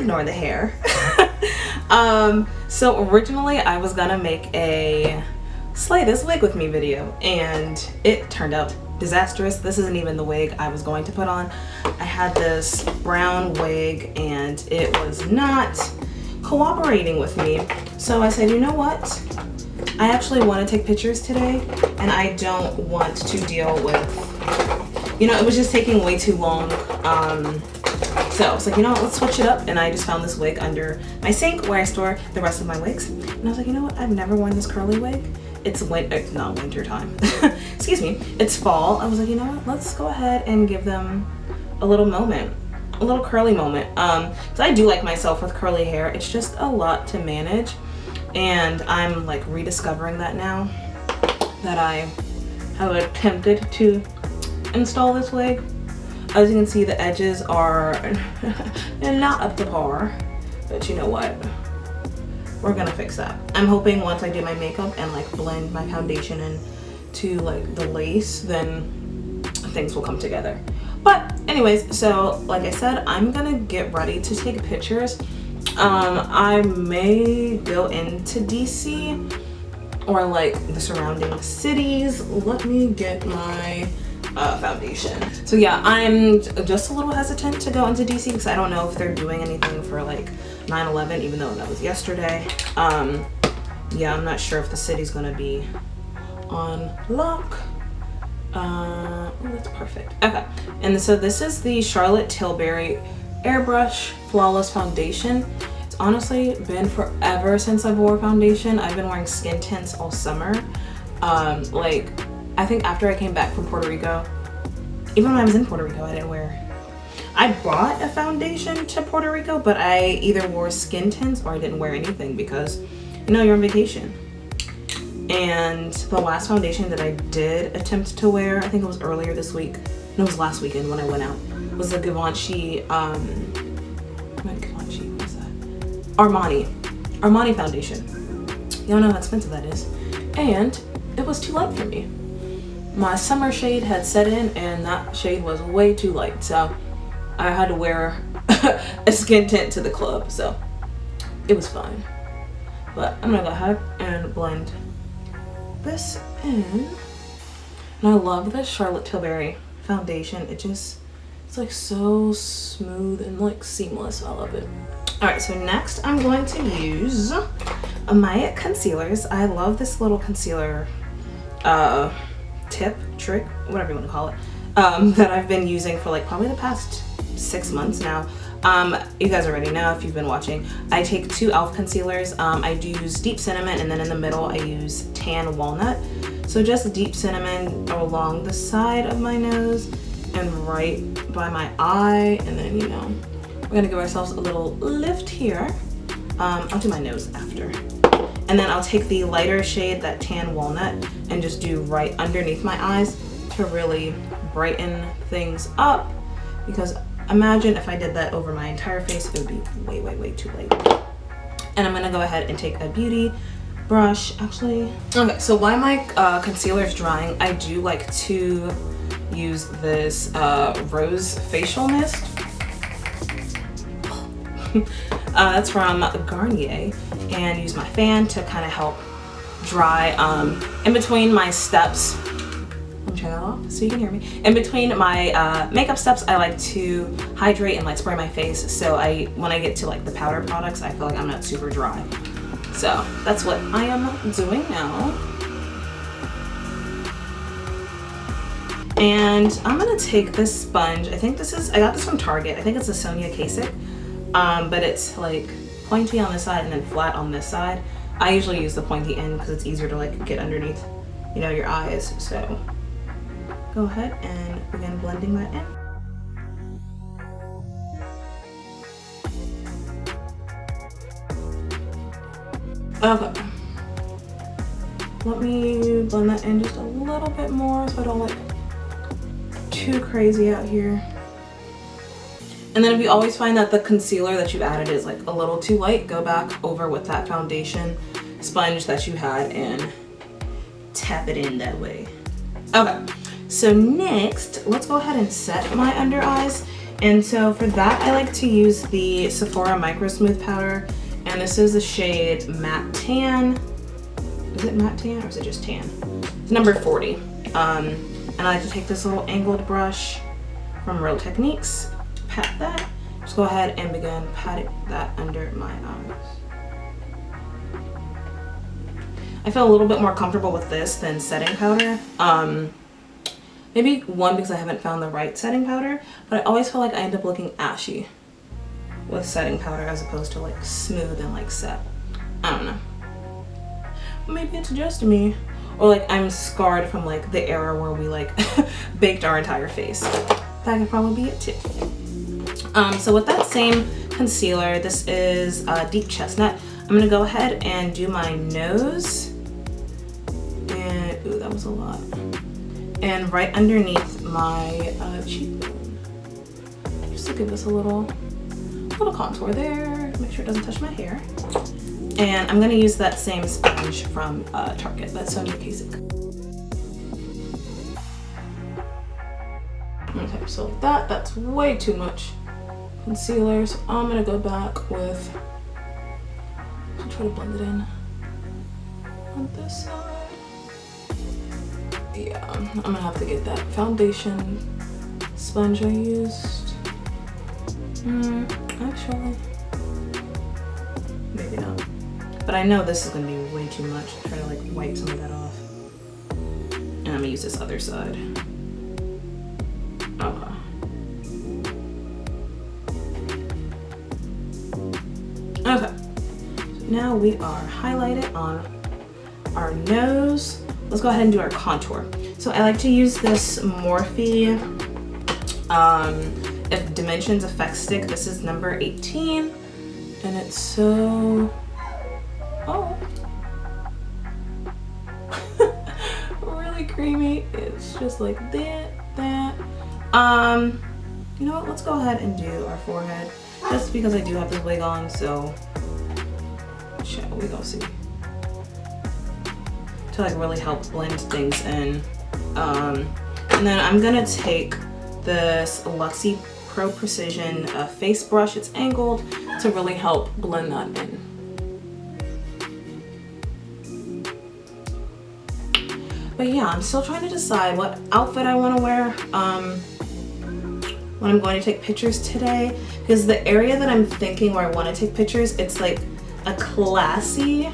ignore the hair. So originally I was gonna make a slay this wig with me video, and it turned out disastrous. This isn't even the wig I was going to put on. I had this brown wig and it was not cooperating with me. So I said, you know what? I actually want to take pictures today and I don't want to deal with, you know, it was just taking way too long. So I was like, you know what, let's switch it up. And I just found this wig under my sink where I store the rest of my wigs. And I was like, you know what, I've never worn this curly wig. It's not winter time. Excuse me, it's fall. I was like, you know what, let's go ahead and give them a little moment, a little curly moment. Because I do like myself with curly hair. It's just a lot to manage. And I'm like rediscovering that now that I have attempted to install this wig. As you can see, the edges are not up to par, but you know what? We're gonna fix that. I'm hoping once I do my makeup and like blend my foundation into like the lace, then things will come together. But anyways, so like I said, I'm gonna get ready to take pictures. I may go into DC or like the surrounding cities. Let me get my foundation. So yeah, I'm just a little hesitant to go into DC because I don't know if they're doing anything for like 9/11, even though that was yesterday. Yeah, I'm not sure if the city's gonna be on lock. Oh, that's perfect. Okay, and so this is the Charlotte Tilbury Airbrush Flawless Foundation. It's honestly been forever since I've wore foundation. I've been wearing skin tints all summer. Like, I think after I came back from Puerto Rico, even when I was in Puerto Rico, I didn't wear. I brought a foundation to Puerto Rico, but I either wore skin tints or I didn't wear anything because, you know, you're on vacation. And the last foundation that I did attempt to wear, I think it was earlier this week, no, it was last weekend when I went out, was the Givenchy, not Givenchy, what was that? Armani foundation. Y'all know how expensive that is. And it was too light for me. My summer shade had set in and that shade was way too light. So I had to wear a skin tint to the club. So it was fine. But I'm gonna go ahead and blend this in. And I love this Charlotte Tilbury foundation. It's like so smooth and like seamless. I love it. All right, so next I'm going to use my concealers. I love this little concealer trick, whatever you want to call it, that I've been using for like probably the past 6 months now. You guys already know if you've been watching. I take 2 e.l.f. concealers. I do use Deep Cinnamon, and then in the middle I use Tan Walnut. So just Deep Cinnamon along the side of my nose and right by my eye, and then, you know, we're gonna give ourselves a little lift here. I'll do my nose after. And then I'll take the lighter shade, that Tan Walnut, and just do right underneath my eyes to really brighten things up, because imagine if I did that over my entire face, it would be way, way, way too light. And I'm gonna go ahead and take a beauty brush, actually. Okay, so while my concealer is drying, I do like to use this Rose Facial Mist. That's from Garnier, and use my fan to kind of help dry in between my steps. Let me turn that off so you can hear me. In between my makeup steps, I like to hydrate and like spray my face, so when I get to like the powder products, I feel like I'm not super dry. So that's what I am doing now. And I'm gonna take this sponge. I got this from Target. I think it's a Sonia Kasich. But it's like pointy on this side and then flat on this side. I usually use the pointy end because it's easier to like get underneath, you know, your eyes. So go ahead and begin blending that in. Okay. Let me blend that in just a little bit more so I don't look too crazy out here. And then if you always find that the concealer that you've added is like a little too light, go back over with that foundation sponge that you had and tap it in that way. Okay, so next, let's go ahead and set my under eyes. And so for that, I like to use the Sephora Micro Smooth Powder. And this is the shade Matte Tan. Is it Matte Tan or is it just Tan? It's number 40. And I like to take this little angled brush from Real Techniques, pat that. Just go ahead and begin patting that under my eyes. I feel a little bit more comfortable with this than setting powder. Maybe one, because I haven't found the right setting powder, but I always feel like I end up looking ashy with setting powder as opposed to like smooth and like set. I don't know. Maybe it's just me. Or like I'm scarred from like the era where we like baked our entire face. That could probably be it too. So with that same concealer, this is Deep Chestnut. I'm gonna go ahead and do my nose. And, ooh, that was a lot. And right underneath my cheekbone. Just to give us a little contour there. Make sure it doesn't touch my hair. And I'm gonna use that same sponge from Target, that's Sonia Kasich. Okay, so that's way too much concealer. So I'm gonna go back with, try to blend it in on this side. Yeah, I'm gonna have to get that foundation sponge I used. Actually, maybe not. But I know this is gonna be way too much. Try to like wipe some of that off. And I'm gonna use this other side. Okay. Okay. So now we are highlighted on our nose. Let's go ahead and do our contour. So I like to use this Morphe if Dimensions Effect Stick. This is number 18. And it's so, oh, really creamy. It's just like that. You know what, let's go ahead and do our forehead. Just because I do have this wig on, so we gonna see. To like really help blend things in. And then I'm gonna take this Luxie Pro Precision face brush. It's angled to really help blend that in. But yeah, I'm still trying to decide what outfit I want to wear when I'm going to take pictures today, because the area that I'm thinking where I want to take pictures, it's like a classy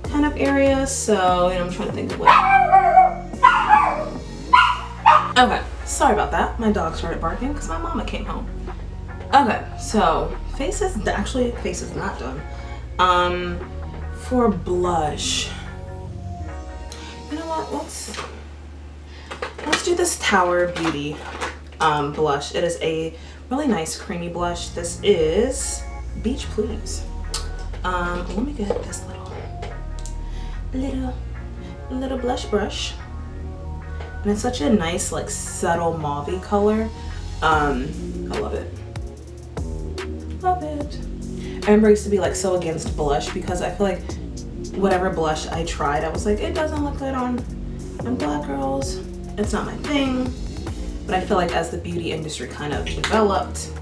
kind of area. So, you know, I'm trying to think of what. Okay, sorry about that. My dog started barking because my mama came home. Okay, so face is not done. For blush, you know what? Let's do this Tower Beauty blush. It is a really nice creamy blush. This is Beach Please. Let me get this little blush brush. And it's such a nice, like, subtle mauve-y color. I love it. Love it. I remember I used to be like so against blush because I feel like whatever blush I tried, I was like, it doesn't look good on black girls. It's not my thing. But I feel like as the beauty industry kind of developed,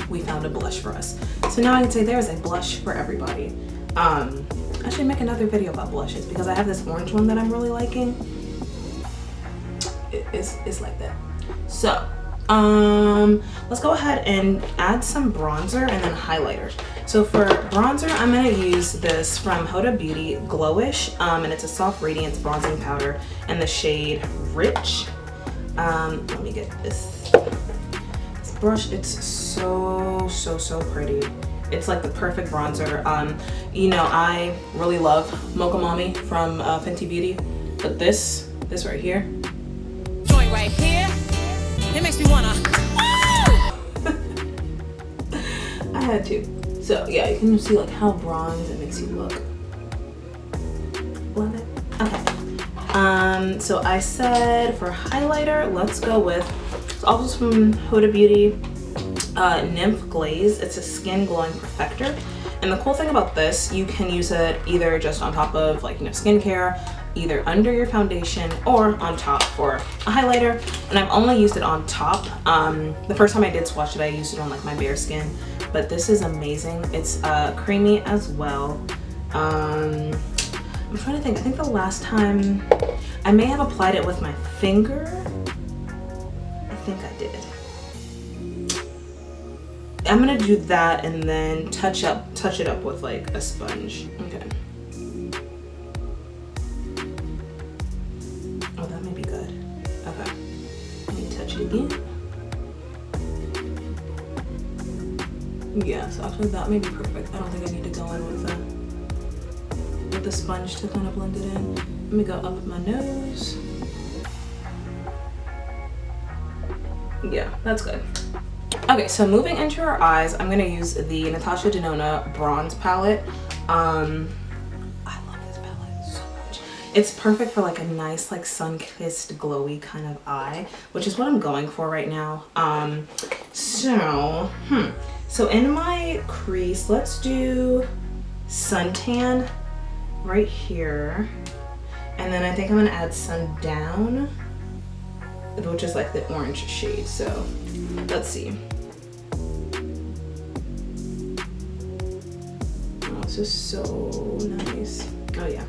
we found a blush for us. So now I can say there is a blush for everybody. I should make another video about blushes because I have this orange one that I'm really liking. It's like that. So let's go ahead and add some bronzer and then highlighter. So for bronzer, I'm gonna use this from Huda Beauty Glowish, and it's a soft radiance bronzing powder in the shade Rich. Let me get this brush. It's so pretty. It's like the perfect bronzer. You know, I really love Mocha Mommy from Fenty Beauty, but this right here, joint right here, it makes me wanna. I had to. So yeah, you can see like how bronze it makes you look. Love it. Okay. So I said for highlighter, let's go with, it's also from Huda Beauty, N.Y.M.P.H Glaze. It's a skin glowing perfector. And the cool thing about this, you can use it either just on top of like, you know, skincare, either under your foundation or on top for a highlighter. And I've only used it on top. The first time I did swatch it, I used it on like my bare skin, but this is amazing. It's creamy as well. I'm trying to think, I think the last time I may have applied it with my finger. I think I did. I'm gonna do that and then touch it up with like a sponge. Okay. Oh, that may be good. Okay. Let me touch it again. Yeah, so actually that may be perfect. I don't think I need to go in with the sponge to kind of blend it in. Let me go up my nose. Yeah, that's good. Okay, so moving into our eyes, I'm gonna use the Natasha Denona bronze palette. I love this palette so much. It's perfect for like a nice, like sun-kissed, glowy kind of eye, which is what I'm going for right now. So in my crease, let's do suntan right here, and then I think I'm gonna add sundown, which is like the orange shade. So let's see. Oh, this is so nice. Oh yeah,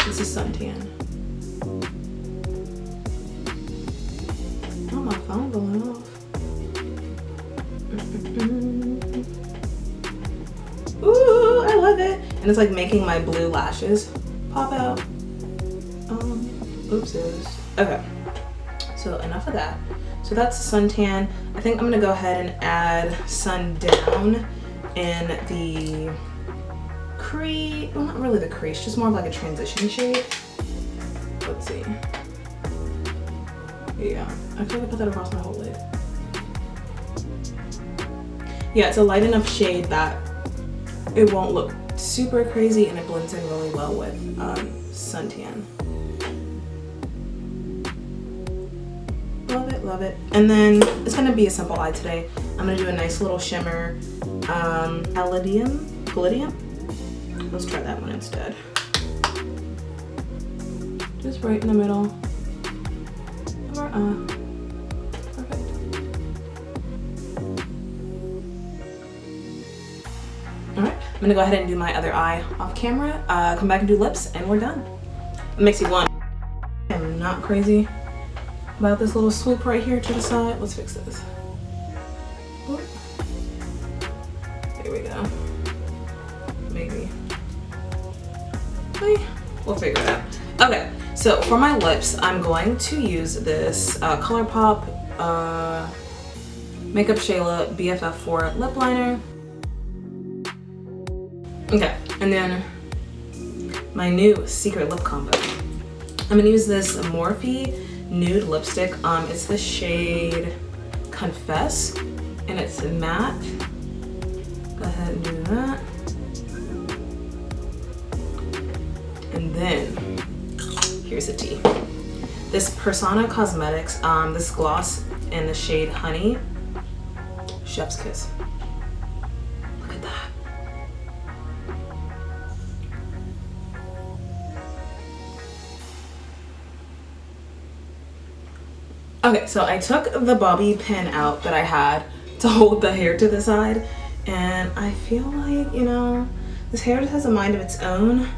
this is suntan. Oh, my phone going off. Ooh, I love it. And it's like making my blue lashes pop out. Oopsies. Okay, so enough of that. So that's suntan. I think I'm gonna go ahead and add sundown in the crease. Well, not really the crease, just more of like a transition shade. Let's see. Yeah, I feel like I put that across my whole lid. Yeah, it's a light enough shade that it won't look super crazy and it blends in really well with suntan. Love it, love it. And then it's gonna be a simple eye today. I'm gonna do a nice little shimmer, Palladium. Let's try that one instead. Just right in the middle of our eye. Perfect. All right, I'm gonna go ahead and do my other eye off camera, come back and do lips, and we're done. It makes you want. I'm not crazy about this little swoop right here to the side. Let's fix this. Oop. There we go. Maybe. We'll figure it out. Okay, so for my lips, I'm going to use this ColourPop Makeup Shayla BFF4 lip liner. Okay, and then my new secret lip combo. I'm gonna use this Morphe nude lipstick. It's the shade Confess, and it's matte. Go ahead and do that. And then, here's the tea. This Persona Cosmetics, this gloss in the shade Honey. Chef's kiss. Look at that. Okay, so I took the bobby pin out that I had to hold the hair to the side, and I feel like, you know, this hair just has a mind of its own.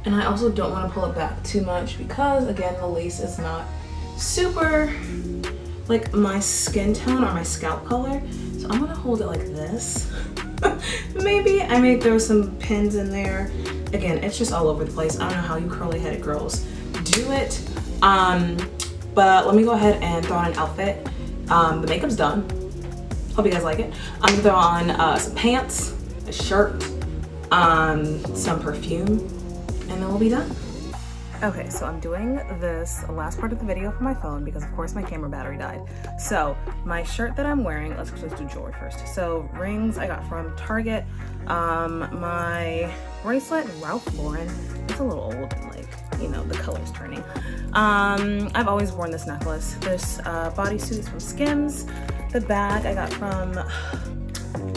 And I also don't want to pull it back too much because, again, the lace is not super like my skin tone or my scalp color. So I'm gonna hold it like this. Maybe I may throw some pins in there. Again, it's just all over the place. I don't know how you curly-headed girls do it. But let me go ahead and throw on an outfit. The makeup's done. Hope you guys like it. I'm gonna throw on some pants, a shirt, some perfume, and then we'll be done. Okay, so I'm doing this last part of the video for my phone because of course my camera battery died. So my shirt that I'm wearing, let's do jewelry first. So rings I got from Target. My bracelet, Ralph Lauren. It's a little old and like, you know, the color's turning. I've always worn this necklace. This bodysuit is from Skims. The bag I got from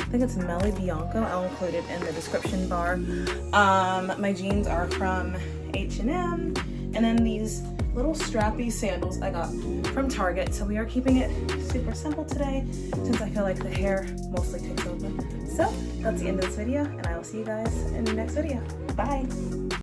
think it's Melly Bianco. I'll include it in the description bar. My jeans are from H&M, and then these little strappy sandals I got from Target. So we are keeping it super simple today since I feel like the hair mostly takes over. So that's the end of this video, and I will see you guys in the next video. Bye.